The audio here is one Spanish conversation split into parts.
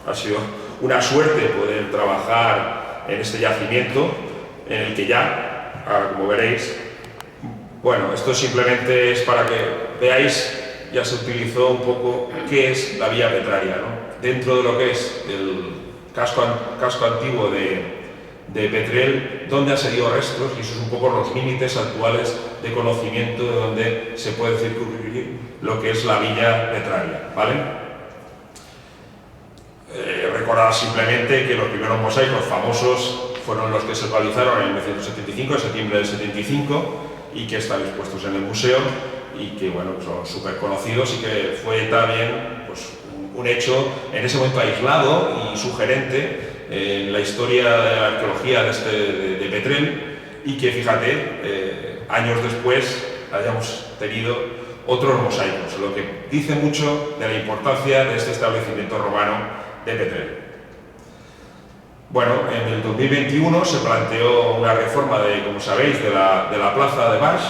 ha sido una suerte poder trabajar en este yacimiento, en el que ya, ahora como veréis, bueno, esto simplemente es para que veáis, ya se utilizó un poco qué es la villa petraria, ¿no? Dentro de lo que es el casco antiguo de Petrel, donde han seguido restos, y esos son un poco los límites actuales de conocimiento de donde se puede circunscribir lo que es la villa petraria, ¿vale? Recordar simplemente que los primeros mosaicos famosos fueron los que se realizaron en 1975, en septiembre del 75, y que están expuestos en el museo, y que bueno, son súper conocidos, y que fue también pues, un hecho en ese momento aislado y sugerente en la historia de la arqueología de Petrel, y que fíjate, años después hayamos tenido otros mosaicos, lo que dice mucho de la importancia de este establecimiento romano de Petrel. Bueno, en el 2021 se planteó una reforma, como sabéis, de la plaza de Baix,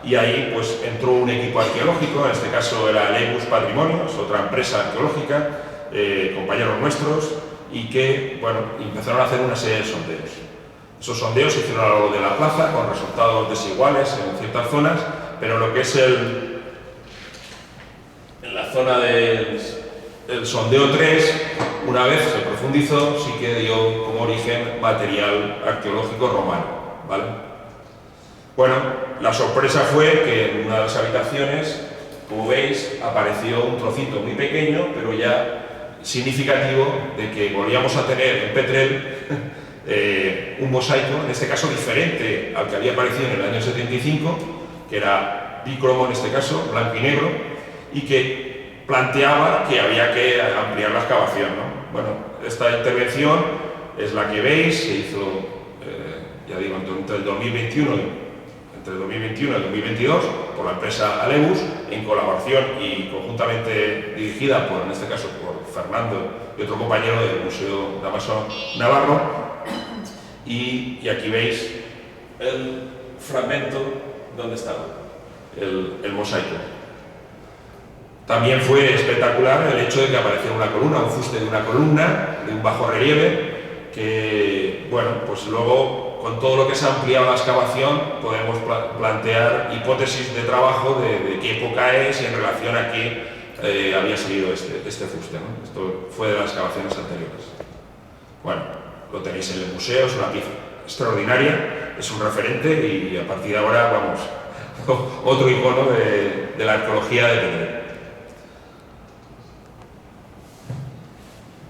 y ahí pues entró un equipo arqueológico, en este caso era Alegus Patrimonios, otra empresa arqueológica, compañeros nuestros, y que, bueno, empezaron a hacer una serie de sondeos. Esos sondeos se hicieron a lo largo de la plaza, con resultados desiguales en ciertas zonas, pero lo que es en la zona del sondeo 3, una vez se profundizó, sí que dio como origen material arqueológico romano, ¿vale? Bueno, la sorpresa fue que en una de las habitaciones, como veis, apareció un trocito muy pequeño, pero ya significativo de que volvíamos a tener en Petrel un mosaico, en este caso diferente al que había aparecido en el año 75, que era bícromo en este caso, blanco y negro, y que planteaba que había que ampliar la excavación, ¿no? Bueno, esta intervención es la que veis, se hizo, ya digo, entre el 2021 y el 2022 por la empresa Alegus, en colaboración y conjuntamente dirigida por, en este caso, por Fernando y otro compañero del Museo Damaso Navarro, y aquí veis el fragmento donde estaba el mosaico. También fue espectacular el hecho de que apareciera una columna, un fuste de una columna, de un bajo relieve, que, bueno, pues luego, con todo lo que se ha ampliado la excavación, podemos plantear hipótesis de trabajo de qué época es y en relación a qué había salido este fuste, ¿no? Esto fue de las excavaciones anteriores. Bueno, lo tenéis en el museo, es una pieza extraordinaria, es un referente, y a partir de ahora, vamos, otro icono de la arqueología de Petrel.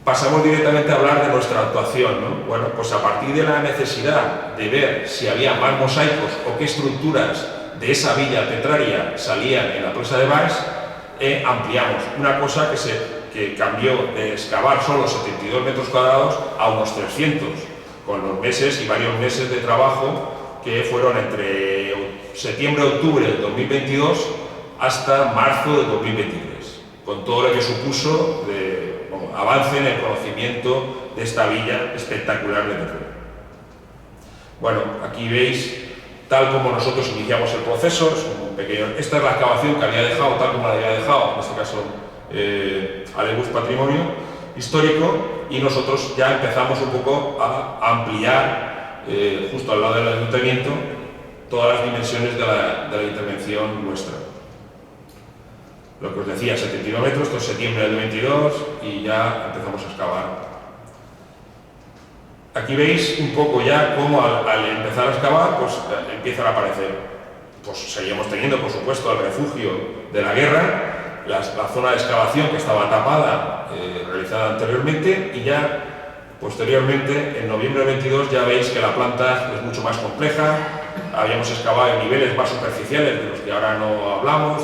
Pasamos directamente a hablar de nuestra actuación, ¿no? Bueno, pues a partir de la necesidad de ver si había más mosaicos o qué estructuras de esa villa petraria salían en la presa de Baix, ampliamos una cosa que cambió de excavar solo 72 metros cuadrados a unos 300, con los meses y varios meses de trabajo que fueron entre septiembre-octubre del 2022 hasta marzo del 2023, con todo lo que supuso de avance en el conocimiento de esta villa espectacular de Petrel. Bueno, aquí veis, tal como nosotros iniciamos el proceso, es un pequeño, esta es la excavación que había dejado, tal como la había dejado, en este caso, Alegus Patrimonio Histórico, y nosotros ya empezamos un poco a ampliar, justo al lado del ayuntamiento, todas las dimensiones de la intervención nuestra. Lo que os decía, 72 metros, esto es septiembre del 22, y ya empezamos a excavar. Aquí veis un poco ya cómo al empezar a excavar, pues empiezan a aparecer. Pues seguimos teniendo, por supuesto, el refugio de la guerra, la zona de excavación que estaba tapada, realizada anteriormente, y ya posteriormente, en noviembre del 22, ya veis que la planta es mucho más compleja. Habíamos excavado en niveles más superficiales de los que ahora no hablamos,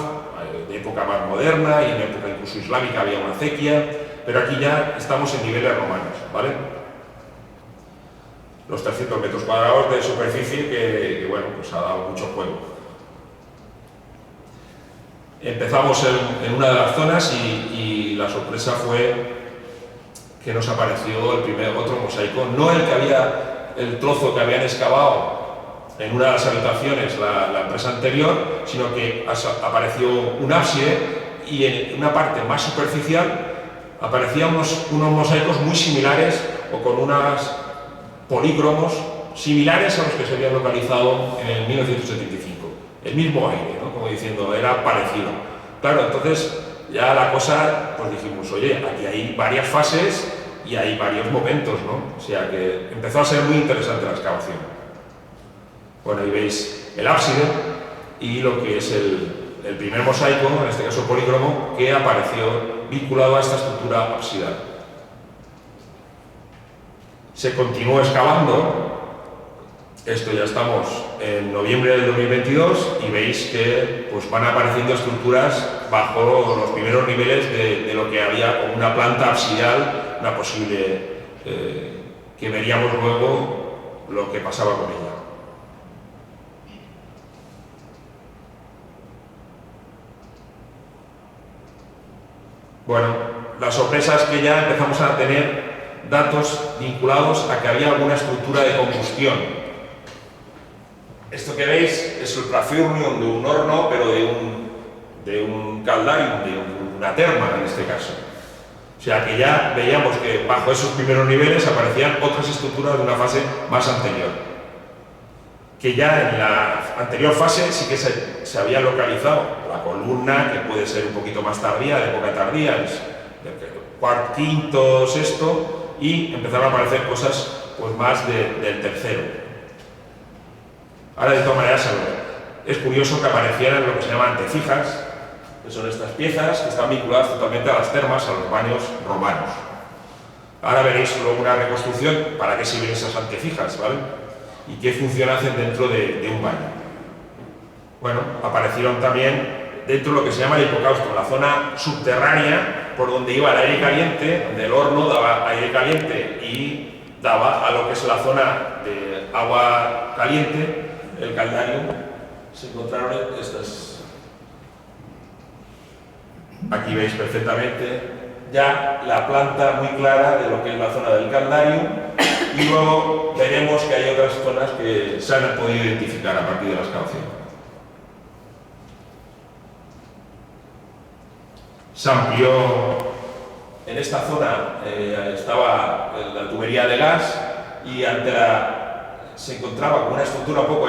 de época más moderna, y en época incluso islámica había una acequia, pero aquí ya estamos en niveles romanos, ¿vale? Los 300 metros cuadrados de superficie que bueno, pues ha dado mucho juego. Empezamos en una de las zonas y la sorpresa fue que nos apareció otro mosaico, no el trozo que habían excavado en una de las habitaciones la empresa anterior, sino que apareció un ábside, y en una parte más superficial aparecían unos mosaicos muy similares o con unos polícromos similares a los que se habían localizado en el 1975. El mismo aire, ¿no? Como diciendo, era parecido. Claro, entonces ya la cosa, pues dijimos, oye, aquí hay varias fases y hay varios momentos, ¿no? O sea que empezó a ser muy interesante la excavación. Bueno, ahí veis el ábside y lo que es el primer mosaico, en este caso polícromo, que apareció vinculado a esta estructura absidal. Se continuó excavando. Esto ya estamos en noviembre del 2022 y veis que pues, van apareciendo estructuras bajo los primeros niveles de lo que había como una planta absidal, una posible que veríamos luego lo que pasaba con ella. Bueno, la sorpresa es que ya empezamos a tener datos vinculados a que había alguna estructura de combustión. Esto que veis es el plafurnium de un horno, pero de un caldarium, de una terma en este caso. O sea que ya veíamos que bajo esos primeros niveles aparecían otras estructuras de una fase más anterior. Que ya en la anterior fase sí que se había localizado la columna, que puede ser un poquito más tardía, de época tardía, es cuarto, quinto, sexto, y empezaron a aparecer cosas pues, más del tercero. Ahora, de todas maneras, es curioso que aparecieran lo que se llaman antefijas, que son estas piezas que están vinculadas totalmente a las termas, a los baños romanos. Ahora veréis luego una reconstrucción para qué sirven esas antefijas, ¿vale? Y qué función hacen dentro de un baño. Bueno, aparecieron también dentro de lo que se llama el hipocausto, la zona subterránea por donde iba el aire caliente, donde el horno daba aire caliente y daba a lo que es la zona de agua caliente, el caldarium. Se encontraron estas. Aquí veis perfectamente ya la planta muy clara de lo que es la zona del caldarium y luego veremos que hay otras zonas que se han podido identificar a partir de la excavación. Se amplió en esta zona, estaba la tubería de gas y se encontraba con una estructura un poco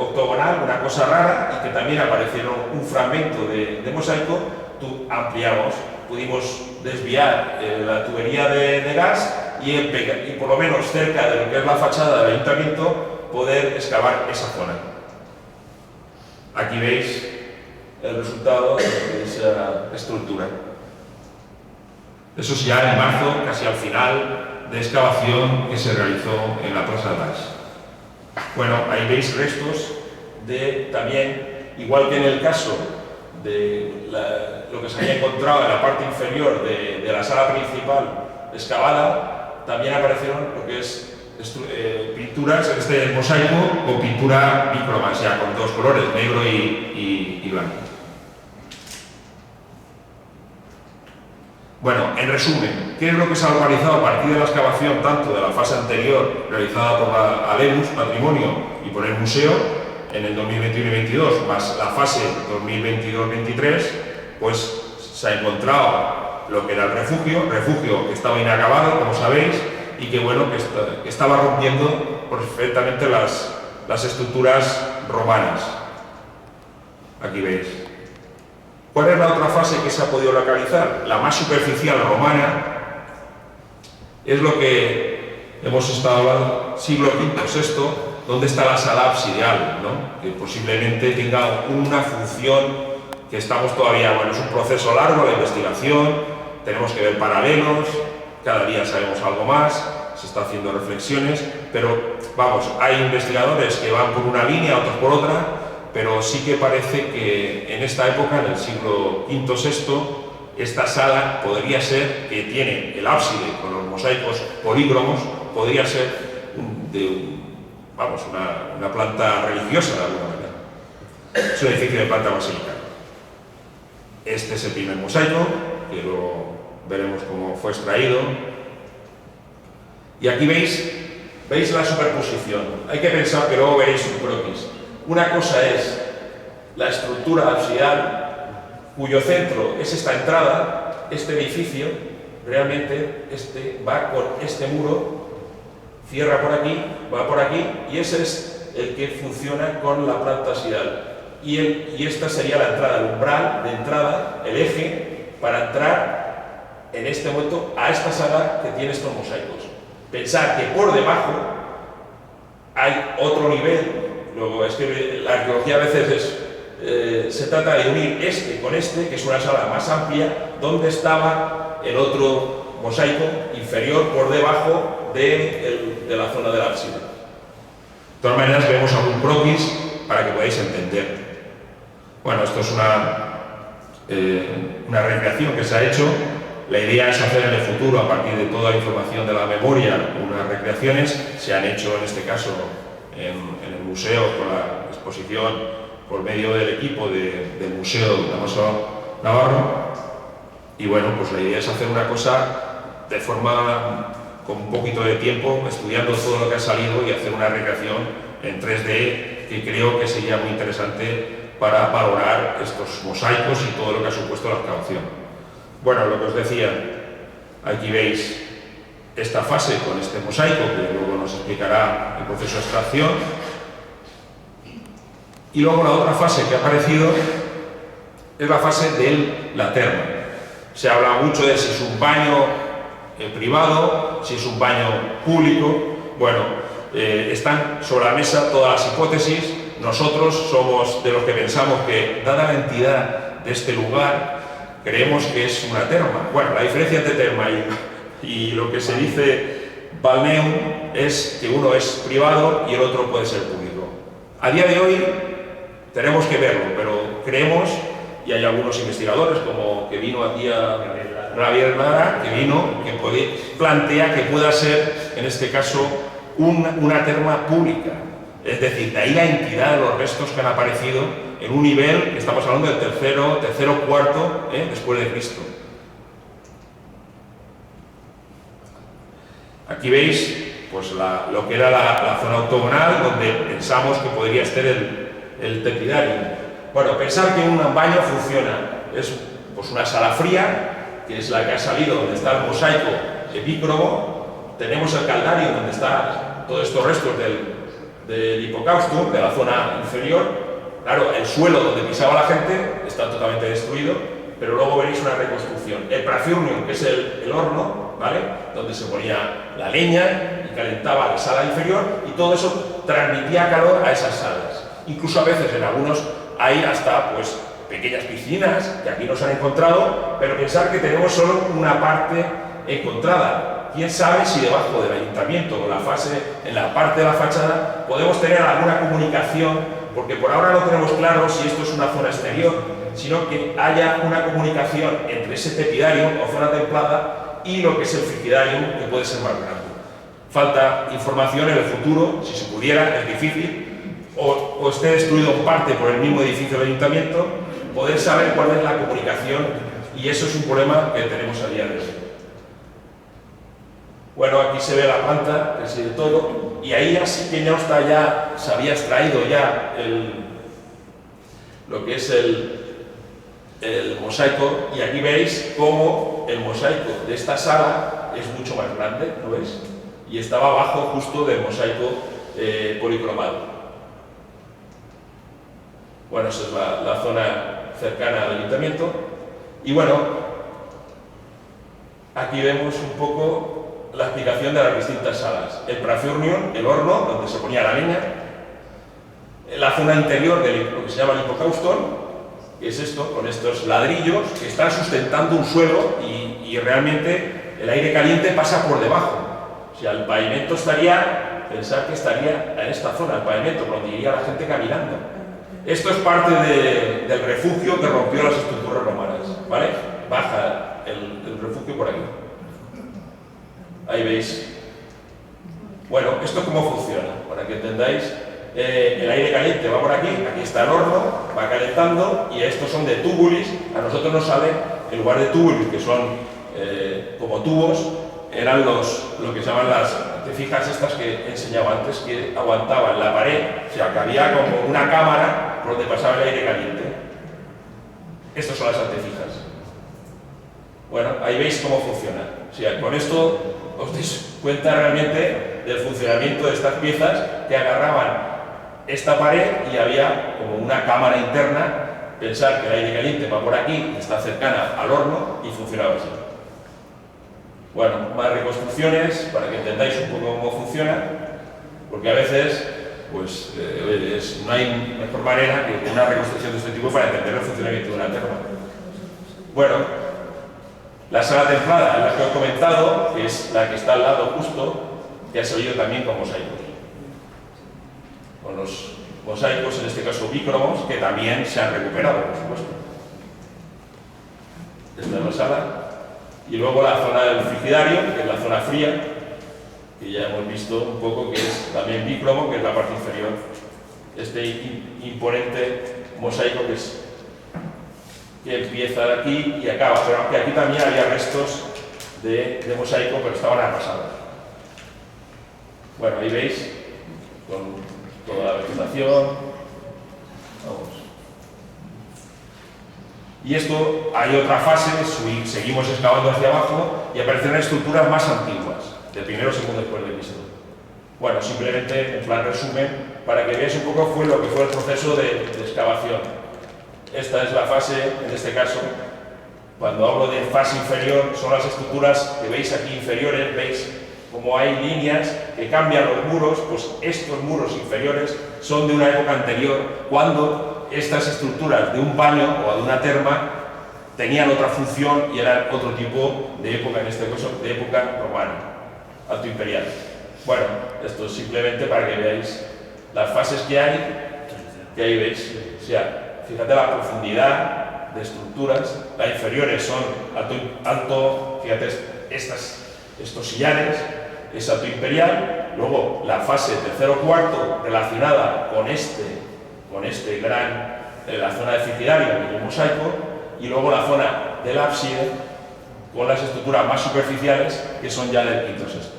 octogonal, una cosa rara, y que también aparecieron un fragmento de mosaico. Ampliamos, pudimos desviar la tubería de gas y por lo menos cerca de lo que es la fachada del ayuntamiento poder excavar esa zona. Aquí veis el resultado de esa estructura. Eso es ya en marzo, casi al final de excavación que se realizó en la Plaza de Baix. Bueno, ahí veis restos de también, igual que en el caso de lo que se había encontrado en la parte inferior de la sala principal excavada, también aparecieron lo que es pinturas, este mosaico con pintura bicroma, o sea, con dos colores, negro y blanco. Bueno, en resumen, ¿qué es lo que se ha localizado a partir de la excavación tanto de la fase anterior realizada por la Alemus, Patrimonio, y por el museo en el 2021 y 2022, más la fase 2022-23, pues se ha encontrado lo que era el refugio que estaba inacabado, como sabéis, y que bueno, que estaba rompiendo perfectamente las estructuras romanas. Aquí veis. ¿Cuál es la otra fase que se ha podido localizar? La más superficial romana es lo que hemos estado hablando, siglo V, VI, donde está la sala absidial, ¿no? Que posiblemente tenga una función que estamos todavía, bueno, es un proceso largo de investigación, tenemos que ver paralelos, cada día sabemos algo más, se está haciendo reflexiones, pero vamos, hay investigadores que van por una línea, otros por otra, pero sí que parece que en esta época, en el siglo V, VI, esta sala podría ser, que tiene el ábside con los mosaicos polícromos, podría ser una planta religiosa de alguna manera. Es un edificio de planta basilical. Este es el primer mosaico, que luego veremos cómo fue extraído. Y aquí veis la superposición. Hay que pensar que luego veréis un croquis. Una cosa es la estructura absidal, cuyo centro es esta entrada, este edificio, realmente va con este muro, cierra por aquí, va por aquí, y ese es el que funciona con la planta axial. Y esta sería la entrada, el umbral de entrada, el eje, para entrar en este momento a esta sala que tiene estos mosaicos. Pensar que por debajo hay otro nivel. Luego, es que la arqueología a veces se trata de unir este con este, que es una sala más amplia, donde estaba el otro mosaico inferior por debajo de la zona del ábside. De todas maneras, vemos algún croquis para que podáis entender. Bueno, esto es una recreación que se ha hecho. La idea es hacer en el futuro, a partir de toda la información de la memoria, unas recreaciones. Se han hecho en este caso en el museo, con la exposición por medio del equipo del Museo Damaso Navarro. Y bueno, pues la idea es hacer una cosa de forma, con un poquito de tiempo, estudiando todo lo que ha salido y hacer una recreación en 3D que creo que sería muy interesante para valorar estos mosaicos y todo lo que ha supuesto la excavación. Bueno, lo que os decía, aquí veis esta fase con este mosaico, que luego nos explicará el proceso de extracción. Y luego la otra fase que ha aparecido es la fase de la terma. Se habla mucho de si es un baño privado, si es un baño público. Bueno, están sobre la mesa todas las hipótesis. Nosotros somos de los que pensamos que, dada la entidad de este lugar, creemos que es una terma. Bueno, la diferencia entre terma y lo que se dice balneum es que uno es privado y el otro puede ser público. A día de hoy tenemos que verlo, pero creemos, y hay algunos investigadores, como que vino aquí a Javier Lara, que plantea que pueda ser, en este caso, una terma pública. Es decir, de ahí la entidad de los restos que han aparecido en un nivel, que estamos hablando del tercero, cuarto, después de Cristo. Aquí veis pues, lo que era la zona octogonal, donde pensamos que podría estar el tepidarium. Bueno, pensar que un baño funciona, es pues, una sala fría, que es la que ha salido, donde está el mosaico epícromo. Tenemos el caldario, donde están todos estos restos del hipocaustum, de la zona inferior. Claro, el suelo donde pisaba la gente está totalmente destruido, pero luego veréis una reconstrucción. El praefurnium, que es el horno, ¿vale?, donde se ponía la leña y calentaba la sala inferior, y todo eso transmitía calor a esas salas. Incluso a veces en algunos hay hasta pues, pequeñas piscinas, que aquí no se han encontrado, pero pensar que tenemos solo una parte encontrada. Quién sabe si debajo del ayuntamiento o en la parte de la fachada podemos tener alguna comunicación, porque por ahora no tenemos claro si esto es una zona exterior, sino que haya una comunicación entre ese tepidarium o zona templada y lo que es el frigidarium, que puede ser más grande. Falta información en el futuro, si se pudiera, es difícil, o esté destruido en parte por el mismo edificio del ayuntamiento, poder saber cuál es la comunicación, y eso es un problema que tenemos a día de hoy. Bueno, aquí se ve la planta, que se ve todo, y ahí ya sí que se había extraído ya lo que es el mosaico, y aquí veis cómo el mosaico de esta sala es mucho más grande, ¿lo veis? Y estaba abajo justo del mosaico policromado. Bueno, esa es la zona cercana al ayuntamiento. Y bueno, aquí vemos un poco la explicación de las distintas salas. El praefurnium, el horno, donde se ponía la leña. La zona interior de lo que se llama el hipocauston, que es esto, con estos ladrillos que están sustentando un suelo y realmente el aire caliente pasa por debajo. O sea, el pavimento pensar que estaría en esta zona, el pavimento, por donde iría la gente caminando. Esto es parte del refugio que rompió las estructuras romanas, ¿vale? Baja el refugio por aquí. Ahí veis. Bueno, ¿esto cómo funciona? Para que entendáis, el aire caliente va por aquí está el horno, va calentando, y estos son de tubulis. A nosotros nos sale, en lugar de tubulis, que son como tubos, eran lo que se llaman las antefijas estas que he enseñado antes, que aguantaban la pared, o sea, que había como una cámara por donde pasaba el aire caliente. Estas son las antefijas. Bueno, ahí veis cómo funciona. O sea, con esto os dais cuenta realmente del funcionamiento de estas piezas que agarraban esta pared y había como una cámara interna. Pensar que el aire caliente va por aquí, está cercana al horno y funcionaba así. Bueno, más reconstrucciones para que entendáis un poco cómo funciona, porque a veces pues, no hay mejor manera que una reconstrucción de este tipo para entender el funcionamiento de una terma. Bueno, la sala templada, la que os he comentado, que es la que está al lado justo, que ha salido también con mosaicos. Con los mosaicos, en este caso bícromos, que también se han recuperado, por supuesto. Esta es la sala. Y luego la zona del frigidario, que es la zona fría, que ya hemos visto un poco, que es también bícromo, que es la parte inferior. Este imponente mosaico que empieza de aquí y acaba. Pero aunque aquí también había restos de mosaico, pero estaban arrasados. Bueno, ahí veis, con toda la vegetación. Vamos. Y esto, hay otra fase, seguimos excavando hacia abajo y aparecen estructuras más antiguas, del primero o segundo después de Cristo. Bueno, simplemente, en plan resumen, para que veáis un poco lo que fue el proceso de excavación. Esta es la fase, en este caso, cuando hablo de fase inferior, son las estructuras que veis aquí inferiores, veis como hay líneas que cambian los muros, pues estos muros inferiores son de una época anterior, cuando estas estructuras de un baño o de una terma tenían otra función y eran otro tipo de época, en este caso de época romana, alto imperial. Bueno, esto es simplemente para que veáis las fases que ahí veis. O sea, fíjate la profundidad de estructuras, las inferiores son alto, fíjate estos sillares, es alto imperial. Luego la fase tercero cuarto relacionada con este gran, la zona de frigidario y el mosaico, y luego la zona del ábside con las estructuras más superficiales que son ya del quinto sexto.